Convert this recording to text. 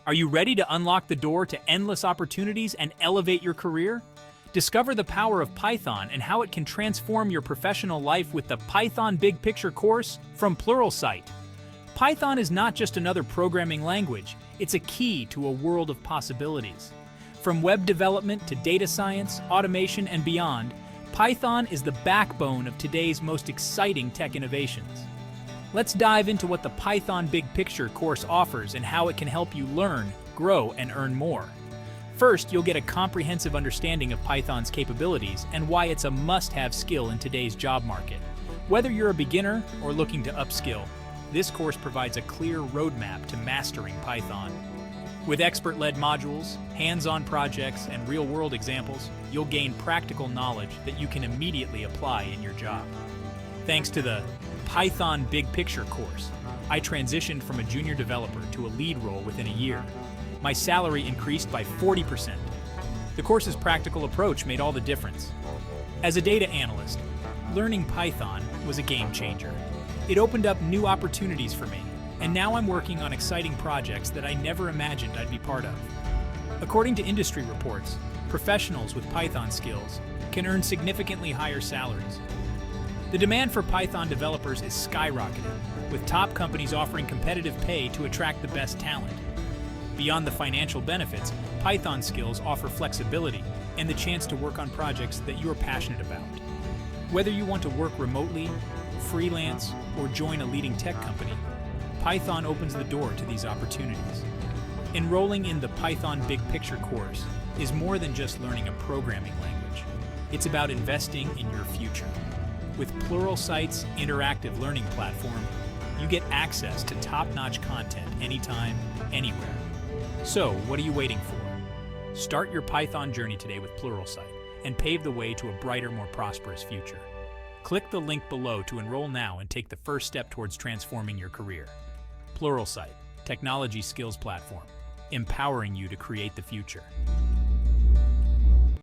Are you ready to unlock the door to endless opportunities and elevate your career? Discover the power of Python and how it can transform your professional life with the Python Big Picture course from Pluralsight. Python is not just another programming language, it's a key to a world of possibilities. From web development to data science, automation, and beyond, Python is the backbone of today's most exciting tech innovations. Let's dive into what the Python Big Picture course offers and how it can help you learn, grow, and earn more. First, you'll get a comprehensive understanding of Python's capabilities and why it's a must-have skill in today's job market. Whether you're a beginner or looking to upskill, this course provides a clear roadmap to mastering Python. With expert-led modules, hands-on projects, and real-world examples, you'll gain practical knowledge that you can immediately apply in your job. Thanks to the Python Big Picture course, I transitioned from a junior developer to a lead role within a year. My salary increased by 40%. The course's practical approach made all the difference. As a data analyst, learning Python was a game changer. It opened up new opportunities for me, and now I'm working on exciting projects that I never imagined I'd be part of. According to industry reports, professionals with Python skills can earn significantly higher salaries. The demand for Python developers is skyrocketing, with top companies offering competitive pay to attract the best talent. Beyond the financial benefits, Python skills offer flexibility and the chance to work on projects that you are passionate about. Whether you want to work remotely, freelance, or join a leading tech company, Python opens the door to these opportunities. Enrolling in the Python Big Picture course is more than just learning a programming language. It's about investing in your future. With Pluralsight's interactive learning platform, you get access to top-notch content anytime, anywhere. So, what are you waiting for? Start your Python journey today with Pluralsight and pave the way to a brighter, more prosperous future. Click the link below to enroll now and take the first step towards transforming your career. Pluralsight, technology skills platform, empowering you to create the future.